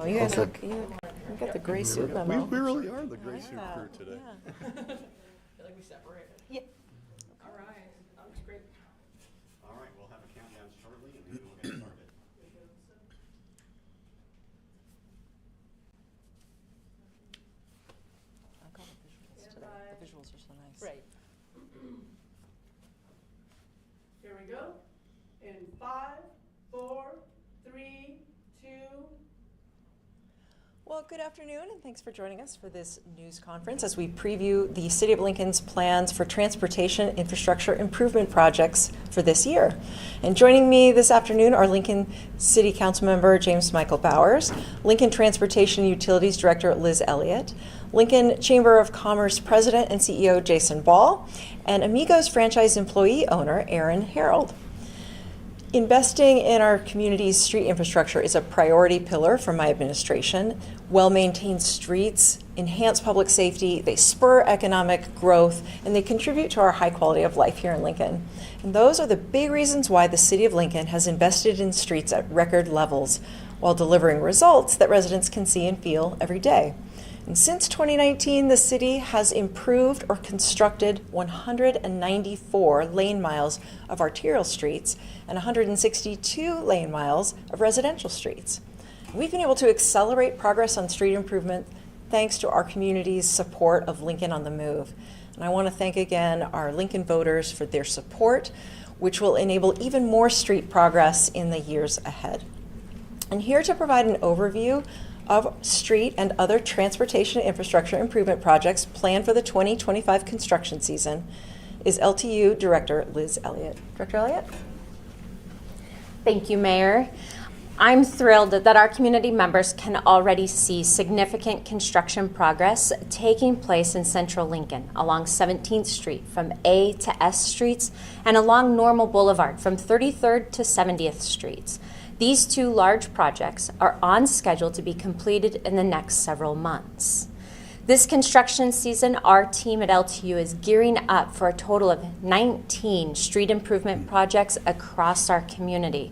Oh, you guys look, you got the gray suit memo. We really are the gray suit crew today. Yeah. I feel like we separated. Yeah. All right, that looks great. All right, we'll have a countdown shortly and then we'll get started. I got the visuals today. The visuals are so nice. Right. Here we go. In 5, 4, 3, 2. Well, good afternoon, and thanks for joining us for this news conference as we preview the City of Lincoln's plans for transportation infrastructure improvement projects for this year. And joining me this afternoon are Lincoln City Council Member James Michael Bowers, Lincoln Transportation Utilities Director Liz Elliott, Lincoln Chamber of Commerce President and CEO Jason Ball, and Amigos franchise employee owner Aaron Harold. Investing in our community's street infrastructure is a priority pillar for my administration. Well-maintained streets enhance public safety, they spur economic growth, and they contribute to our high quality of life here in Lincoln. And those are the big reasons why the City of Lincoln has invested in streets at record levels while delivering results that residents can see and feel every day. And since 2019, the city has improved or constructed 194 lane miles of arterial streets and 162 lane miles of residential streets. We've been able to accelerate progress on street improvement thanks to our community's support of Lincoln on the Move. And I want to thank again our Lincoln voters for their support, which will enable even more street progress in the years ahead. And here to provide an overview of street and other transportation infrastructure improvement projects planned for the 2025 construction season is LTU Director Liz Elliott. Director Elliott? Thank you, Mayor. I'm thrilled that our community members can already see significant construction progress taking place in central Lincoln along 17th Street from A to S streets and along Normal Boulevard from 33rd to 70th streets. These two large projects are on schedule to be completed in the next several months. This construction season, our team at LTU is gearing up for a total of 19 street improvement projects across our community.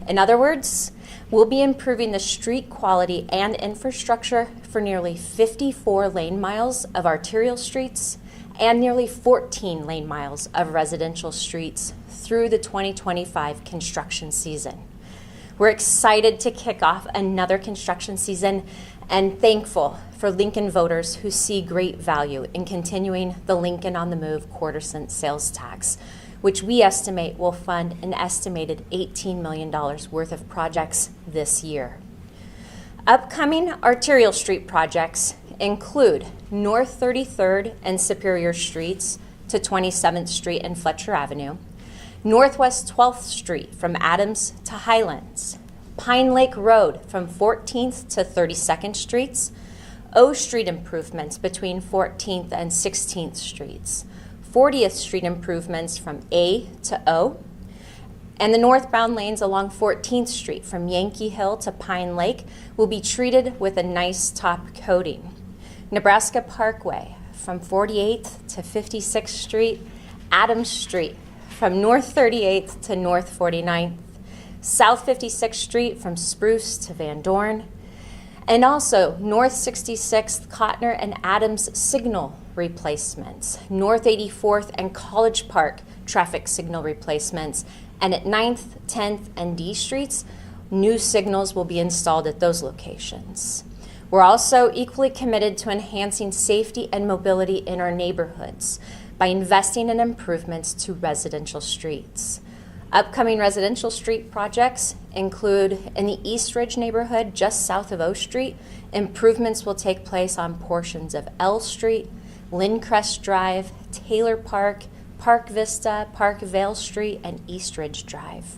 In other words, we'll be improving the street quality and infrastructure for nearly 54 lane miles of arterial streets and nearly 14 lane miles of residential streets through the 2025 construction season. We're excited to kick off another construction season and thankful for Lincoln voters who see great value in continuing the Lincoln on the Move quarter-cent sales tax, which we estimate will fund an estimated $18 million worth of projects this year. Upcoming arterial street projects include North 33rd and Superior Streets to 27th Street and Fletcher Avenue, Northwest 12th Street from Adams to Highlands, Pine Lake Road from 14th to 32nd Streets, O Street improvements between 14th and 16th Streets, 40th Street improvements from A to O, and the northbound lanes along 14th Street from Yankee Hill to Pine Lake will be treated with a nice top coating. Nebraska Parkway from 48th to 56th Street, Adams Street from North 38th to North 49th, South 56th Street from Spruce to Van Dorn, and also North 66th, Cotner and Adams signal replacements, North 84th and College Park traffic signal replacements, and at 9th, 10th, and D Streets, new signals will be installed at those locations. We're also equally committed to enhancing safety and mobility in our neighborhoods by investing in improvements to residential streets. Upcoming residential street projects include in the East Ridge neighborhood just south of O Street, improvements will take place on portions of L Street, Lindcrest Drive, Taylor Park, Park Vista, Park Vale Street, and East Ridge Drive.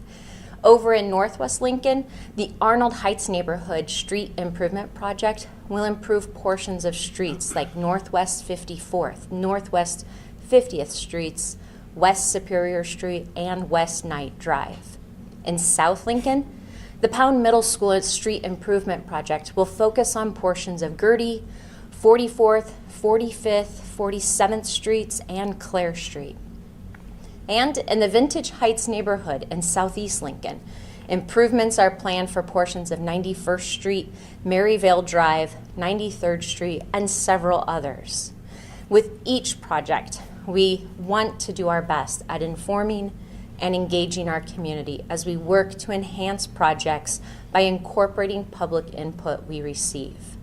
Over in Northwest Lincoln, the Arnold Heights neighborhood street improvement project will improve portions of streets like Northwest 54th, Northwest 50th Streets, West Superior Street, and West Knight Drive. In South Lincoln, the Pound Middle School Street Improvement Project will focus on portions of Gertie, 44th, 45th, 47th Streets, and Clare Street. And in the Vintage Heights neighborhood in Southeast Lincoln, Improvements are planned for portions of 91st Street, Maryvale Drive, 93rd Street, and several others. With each project, we want to do our best at informing and engaging our community as we work to enhance projects by incorporating public input we receive.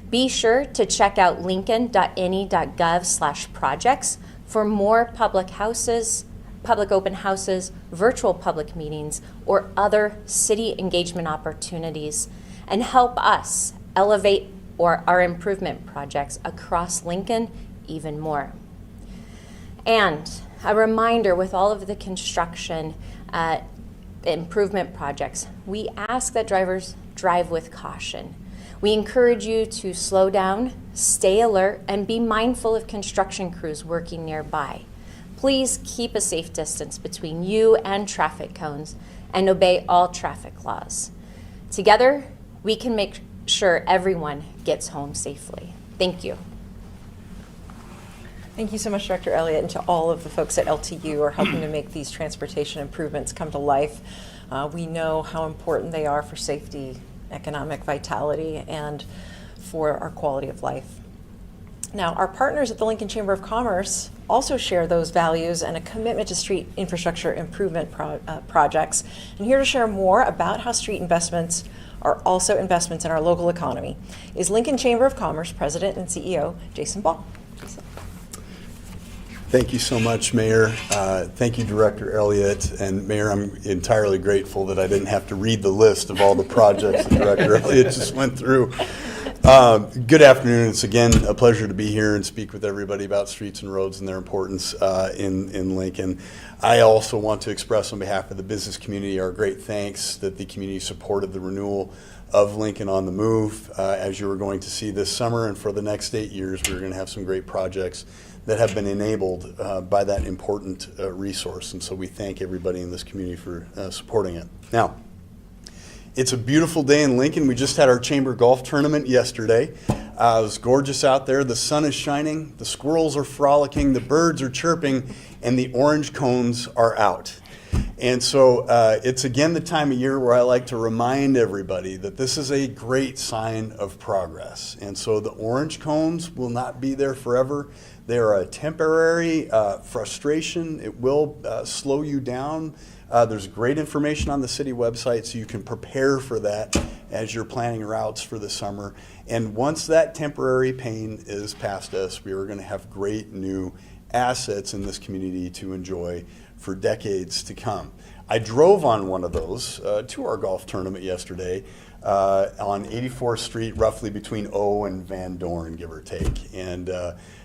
Be sure to check out lincoln.ne.gov/projects for more public houses, public open houses, virtual public meetings, or other city engagement opportunities, and help us elevate our improvement projects across Lincoln even more. And a reminder, with all of the construction improvement projects, we ask that drivers drive with caution. We encourage you to slow down, stay alert, and be mindful of construction crews working nearby. Please keep a safe distance between you and traffic cones and obey all traffic laws. Together, we can make sure everyone gets home safely. Thank you. Thank you so much, Director Elliott, and to all of the folks at LTU who are helping to make these transportation improvements come to life. We know how important they are for safety, economic vitality, and for our quality of life. Now, our partners at the Lincoln Chamber of Commerce also share those values and a commitment to street infrastructure improvement projects. And here to share more about how street investments are also investments in our local economy is Lincoln Chamber of Commerce President and CEO Jason Ball. Jason. Thank you so much, Mayor. Thank you, Director Elliott. And Mayor, I'm entirely grateful that I didn't have to read the list of all the projects that Director Elliott just went through. Good afternoon. It's again a pleasure to be here and speak with everybody about streets and roads and their importance in Lincoln. I also want to express on behalf of the business community our great thanks that the community supported the renewal of Lincoln on the Move. As you are going to see this summer and for the next 8 years, we're going to have some great projects that have been enabled by that important resource. And so we thank everybody in this community for supporting it. Now, it's a beautiful day in Lincoln. We just had our chamber golf tournament yesterday. It was gorgeous out there. The sun is shining, the squirrels are frolicking, the birds are chirping, and the orange cones are out. And so it's again the time of year where I like to remind everybody that this is a great sign of progress. And so the orange cones will not be there forever. They are a temporary frustration. It will slow you down. There's great information on the city website so you can prepare for that as you're planning routes for the summer. And once that temporary pain is past us, we are going to have great new assets in this community to enjoy for decades to come. I drove on one of those to our golf tournament yesterday on 84th Street, roughly between O and Van Dorn, give or take. And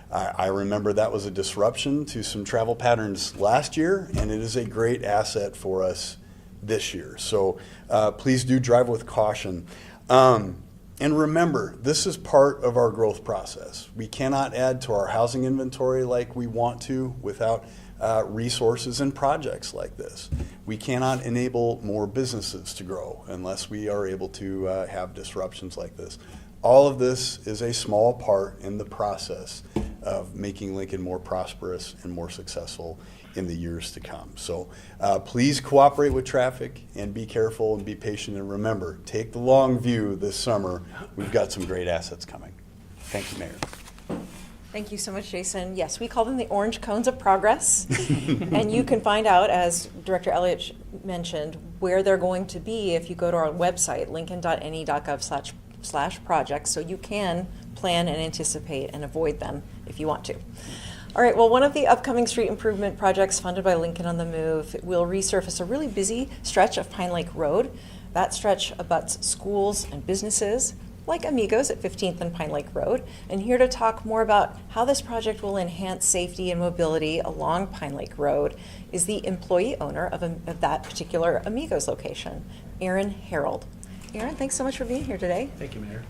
I remember that was a disruption to some travel patterns last year, and it is a great asset for us this year. So please do drive with caution. And remember, this is part of our growth process. We cannot add to our housing inventory like we want to without resources and projects like this. We cannot enable more businesses to grow unless we are able to have disruptions like this. All of this is a small part in the process of making Lincoln more prosperous and more successful in the years to come. So please cooperate with traffic and be careful and be patient, and remember, take the long view this summer. We've got some great assets coming. Thank you, Mayor. Thank you so much, Jason. Yes, we call them the orange cones of progress. And you can find out, as Director Elliott mentioned, where they're going to be if you go to our website, lincoln.ne.gov/projects, so you can plan and anticipate and avoid them if you want to. All right, well, one of the upcoming street improvement projects funded by Lincoln on the Move will resurface a really busy stretch of Pine Lake Road. That stretch abuts schools and businesses like Amigos at 15th and Pine Lake Road. And here to talk more about how this project will enhance safety and mobility along Pine Lake Road is the employee owner of that particular Amigos location, Aaron Harold. Aaron, thanks so much for being here today. Thank you, Mayor.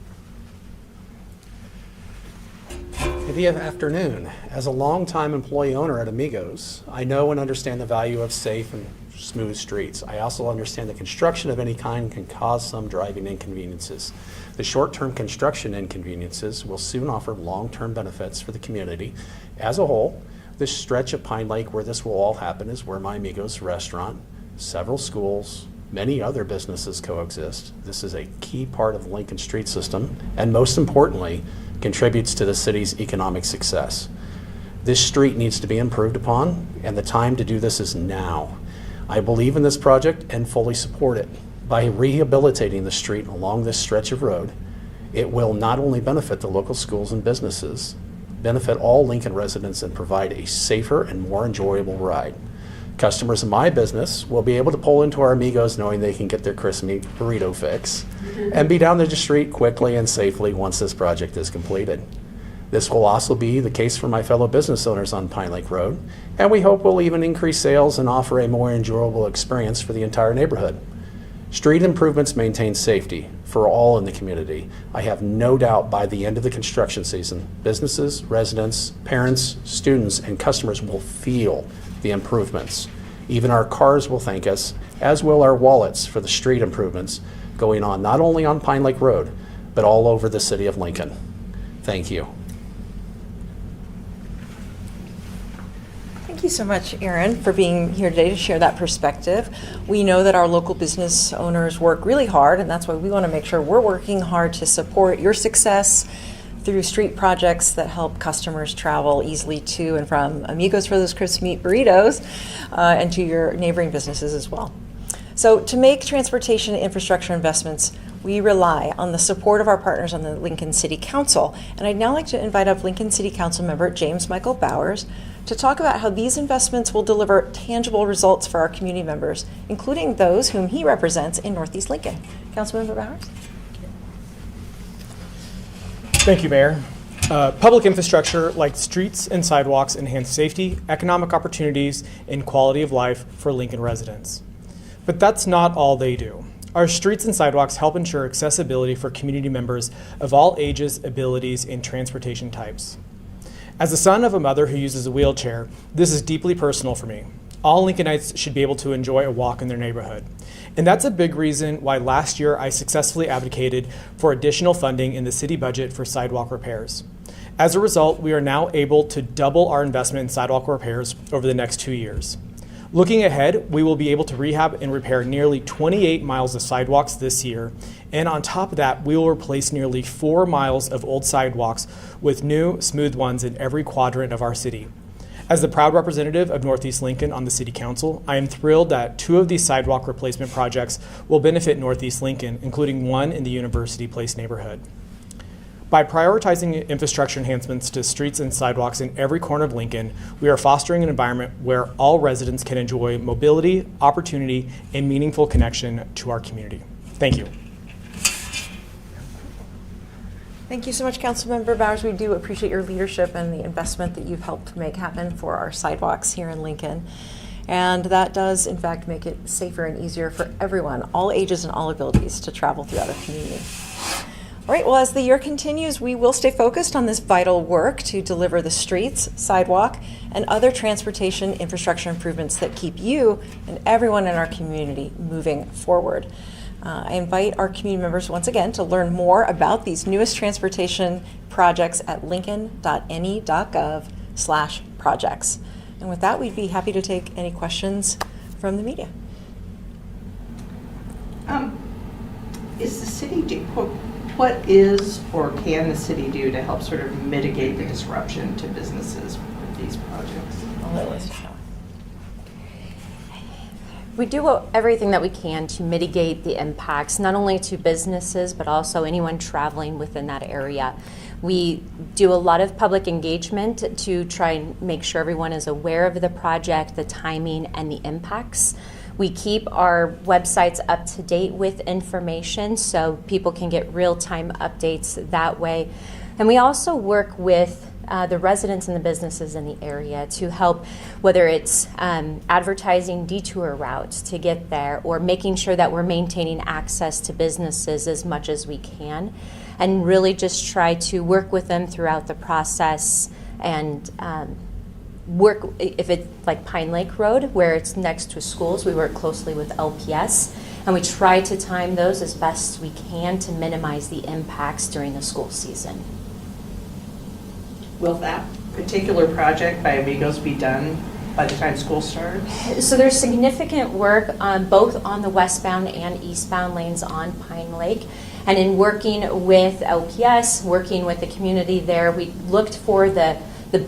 Good afternoon. As a longtime employee owner at Amigos, I know and understand the value of safe and smooth streets. I also understand that construction of any kind can cause some driving inconveniences. The short-term construction inconveniences will soon offer long-term benefits for the community. As a whole, this stretch of Pine Lake where this will all happen is where my Amigos restaurant, several schools, Many other businesses coexist. This is a key part of the Lincoln street system, and most importantly, contributes to the city's economic success. This street needs to be improved upon, and the time to do this is now. I believe in this project and fully support it. By rehabilitating the street along this stretch of road, it will not only benefit the local schools and businesses, benefit all Lincoln residents, and provide a safer and more enjoyable ride. Customers in my business will be able to pull into our Amigos knowing they can get their crisp meat burrito fix and be down the street quickly and safely once this project is completed. This will also be the case for my fellow business owners on Pine Lake Road, and we hope will even increase sales and offer a more enjoyable experience for the entire neighborhood. Street improvements maintain safety for all in the community. I have no doubt by the end of the construction season, businesses, residents, parents, students, and customers will feel the improvements. Even our cars will thank us, as will our wallets, for the street improvements going on not only on Pine Lake Road, but all over the city of Lincoln. Thank you. Thank you so much, Aaron, for being here today to share that perspective. We know that our local business owners work really hard, and that's why we want to make sure we're working hard to support your success through street projects that help customers travel easily to and from Amigos for those crisp meat burritos, and to your neighboring businesses as well. So to make transportation infrastructure investments, we rely on the support of our partners on the Lincoln City Council. And I'd now like to invite up Lincoln City Council member James Michael Bowers to talk about how these investments will deliver tangible results for our community members, including those whom he represents in Northeast Lincoln. Councilmember Bowers? Thank you, Mayor. Public infrastructure like streets and sidewalks enhance safety, economic opportunities, and quality of life for Lincoln residents. But that's not all they do. Our streets and sidewalks help ensure accessibility for community members of all ages, abilities, and transportation types. As the son of a mother who uses a wheelchair, this is deeply personal for me. All Lincolnites should be able to enjoy a walk in their neighborhood. And that's a big reason why last year I successfully advocated for additional funding in the city budget for sidewalk repairs. As a result, we are now able to double our investment in sidewalk repairs over the next 2 years. Looking ahead, we will be able to rehab and repair nearly 28 miles of sidewalks this year. And on top of that, we will replace nearly 4 miles of old sidewalks with new, smooth ones in every quadrant of our city. As the proud representative of Northeast Lincoln on the City Council, I am thrilled that 2 of these sidewalk replacement projects will benefit Northeast Lincoln, including one in the University Place neighborhood. By prioritizing infrastructure enhancements to streets and sidewalks in every corner of Lincoln, we are fostering an environment where all residents can enjoy mobility, opportunity, and meaningful connection to our community. Thank you. Thank you so much, Councilmember Bowers. We do appreciate your leadership and the investment that you've helped make happen for our sidewalks here in Lincoln. And that does, in fact, make it safer and easier for everyone, all ages and all abilities, to travel throughout our community. All right, well, as the year continues, we will stay focused on this vital work to deliver the streets, sidewalk, and other transportation infrastructure improvements that keep you and everyone in our community moving forward. I invite our community members once again to learn more about these newest transportation projects at lincoln.ne.gov/projects. And with that, we'd be happy to take any questions from the media. Is the city what is or can the city do to help sort of mitigate the disruption to businesses with these projects? We do everything that we can to mitigate the impacts, not only to businesses, but also anyone traveling within that area. We do a lot of public engagement to try and make sure everyone is aware of the project, the timing, and the impacts. We keep our websites up to date with information so people can get real-time updates that way. And we also work with the residents and the businesses in the area to help, whether it's advertising detour routes to get there or making sure that we're maintaining access to businesses as much as we can, and really just try to work with them throughout the process and work, if it's like Pine Lake Road, where it's next to schools, we work closely with LPS, and we try to time those as best we can to minimize the impacts during the school season. Will that particular project by Amigos be done by the time school starts? So there's significant work both on the westbound and eastbound lanes on Pine Lake. And in working with LPS, working with the community there, we looked for the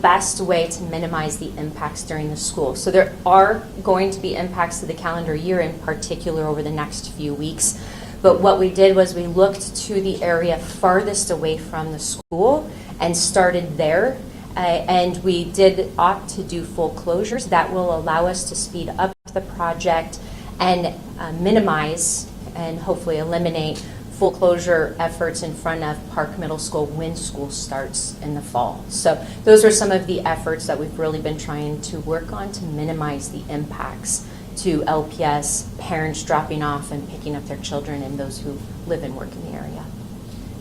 best way to minimize the impacts during the school. So there are going to be impacts to the calendar year, in particular over the next few weeks. But what we did was we looked to the area farthest away from the school and started there. And we did opt to do full closures. That will allow us to speed up the project and minimize and hopefully eliminate full closure efforts in front of Park Middle School when school starts in the fall. So those are some of the efforts that we've really been trying to work on to minimize the impacts to LPS, parents dropping off and picking up their children, and those who live and work in the area.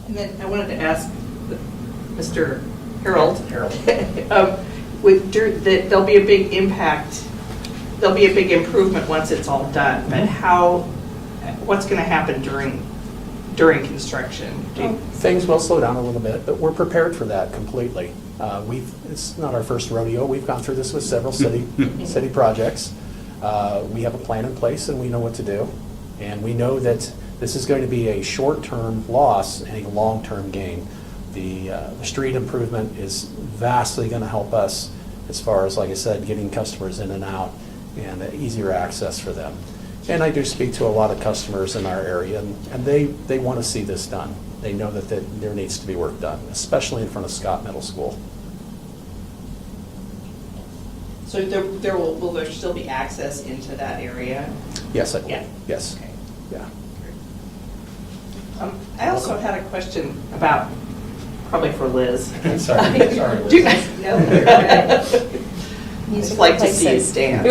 And then I wanted to ask Mr. Harold. There'll be a big impact, there'll be a big improvement once it's all done, but what's going to happen during construction? Things will slow down a little bit, but we're prepared for that completely. It's not our first rodeo. We've gone through this with several city projects. We have a plan in place and we know what to do. And we know that this is going to be a short-term loss and a long-term gain. The street improvement is vastly going to help us as far as, like I said, getting customers in and out and easier access for them. And I do speak to a lot of customers in our area, and they want to see this done. They know that there needs to be work done, especially in front of Scott Middle School. So will there still be access into that area? Yes, I will. Yeah. Yes. Okay. Yeah. I also had a question about, probably for Liz. Sorry, Liz. No, you're okay. I'd like to see you dance.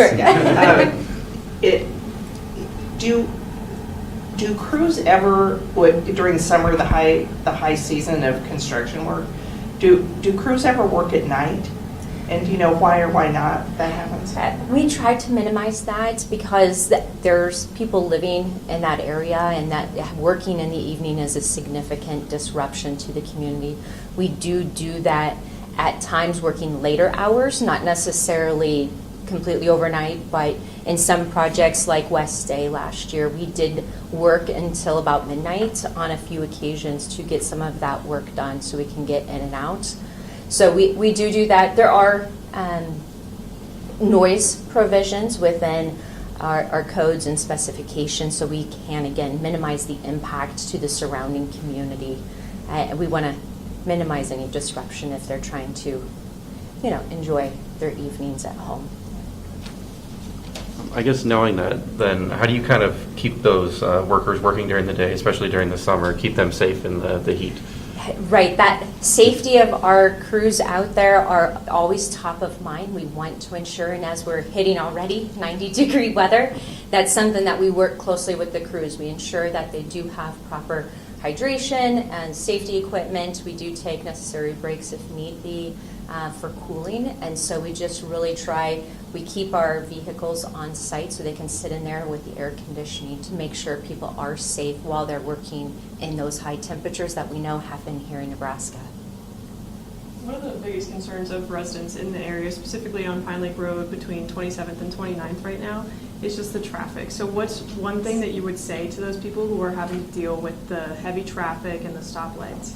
Do crews ever, during the summer, the high season of construction work, do crews ever work at night? And do you know why or why not that happens? We try to minimize that because there's people living in that area, and that working in the evening is a significant disruption to the community. We do that at times, working later hours, not necessarily completely overnight, but in some projects like West Day last year, we did work until about midnight on a few occasions to get some of that work done so we can get in and out. So we do that. There are noise provisions within our codes and specifications, so we can, again, minimize the impact to the surrounding community. We want to minimize any disruption if they're trying to, enjoy their evenings at home. I guess knowing that, then how do you kind of keep those workers working during the day, especially during the summer, keep them safe in the heat? Right, that safety of our crews out there are always top of mind. We want to ensure, and as we're hitting already 90-degree weather, that's something that we work closely with the crews. We ensure that they do have proper hydration and safety equipment. We do take necessary breaks if need be for cooling, and so we just really we keep our vehicles on site so they can sit in there with the air conditioning to make sure people are safe while they're working in those high temperatures that we know happen here in Nebraska. One of the biggest concerns of residents in the area, specifically on Pine Lake Road between 27th and 29th right now, is just the traffic. So what's one thing that you would say to those people who are having to deal with the heavy traffic and the stoplights?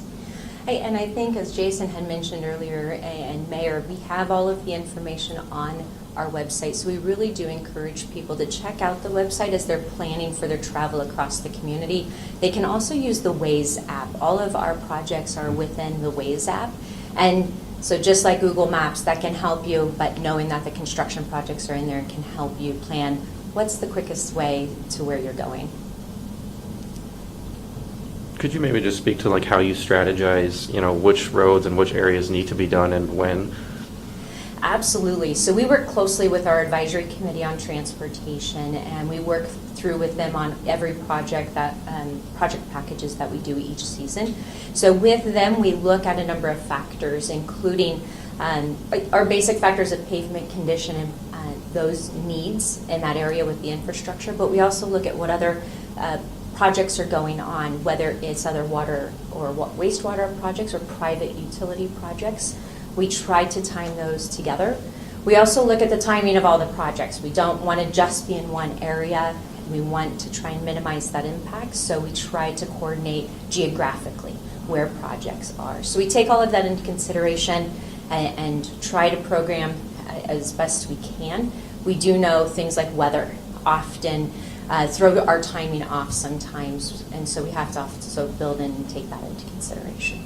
And I think, as Jason had mentioned earlier, and Mayor, we have all of the information on our website, so we really do encourage people to check out the website as they're planning for their travel across the community. They can also use the Waze app. All of our projects are within the Waze app, and so just like Google Maps, that can help you, but knowing that the construction projects are in there can help you plan what's the quickest way to where you're going. Could you maybe just speak to how you strategize, which roads and which areas need to be done and when? Absolutely. So we work closely with our advisory committee on transportation, and we work through with them on every project packages that we do each season. So with them, we look at a number of factors, including our basic factors of pavement condition and those needs in that area with the infrastructure, but we also look at what other projects are going on, whether it's other water or wastewater projects or private utility projects. We try to time those together. We also look at the timing of all the projects. We don't want to just be in one area. We want to try and minimize that impact, so we try to coordinate geographically where projects are. So we take all of that into consideration and try to program as best we can. We do know things like weather often throw our timing off sometimes, and so we have to also build in and take that into consideration.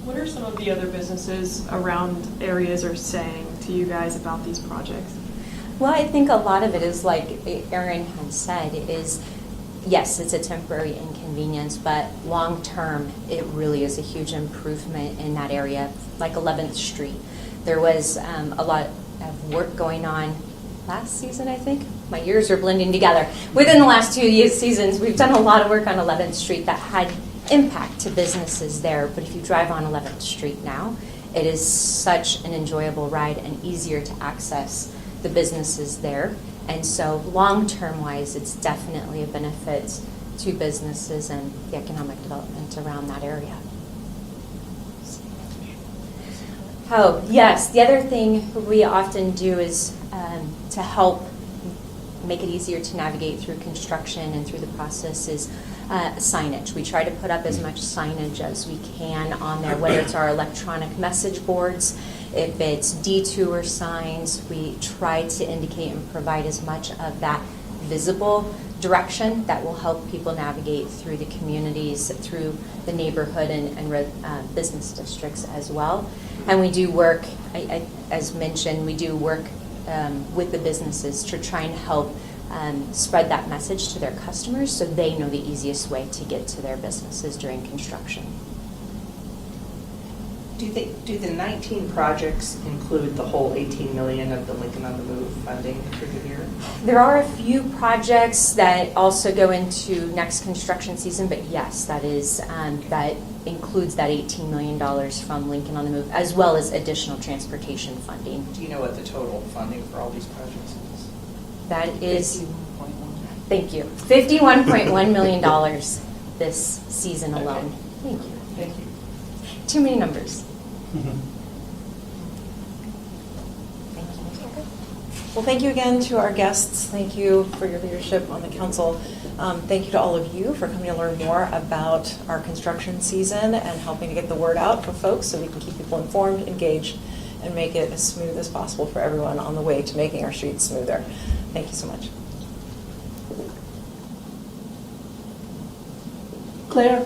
What are some of the other businesses around areas are saying to you guys about these projects? Well, I think a lot of it is like Erin had said, it is, yes, it's a temporary inconvenience, but long term, it really is a huge improvement in that area, like 11th Street. There was a lot of work going on last season, I think. My years are blending together. Within the last 2 seasons, we've done a lot of work on 11th Street that had impact to businesses there, but if you drive on 11th Street now, it is such an enjoyable ride and easier to access the businesses there. And so long-term wise, it's definitely a benefit to businesses and the economic development around that area. Oh, yes, the other thing we often do is to help make it easier to navigate through construction and through the process is signage. We try to put up as much signage as we can on there, whether it's our electronic message boards, if it's detour signs. We try to indicate and provide as much of that visible direction that will help people navigate through the communities, through the neighborhood and business districts as well. And we do work, as mentioned, we do work with the businesses to try and help spread that message to their customers so they know the easiest way to get to their businesses during construction. Do the 19 projects include the whole 18 million of the Lincoln on the Move funding for the year? There are a few projects that also go into next construction season, but yes, that is that includes that $18 million from Lincoln on the Move, as well as additional transportation funding. Do you know what the total funding for all these projects is? That is, thank you, $51.1 million this season alone. Thank you. Thank you. Too many numbers. Well, thank you again to our guests. Thank you for your leadership on the council. Thank you to all of you for coming to learn more about our construction season and helping to get the word out for folks so we can keep people informed, engaged, and make it as smooth as possible for everyone on the way to making our streets smoother. Thank you so much. Claire?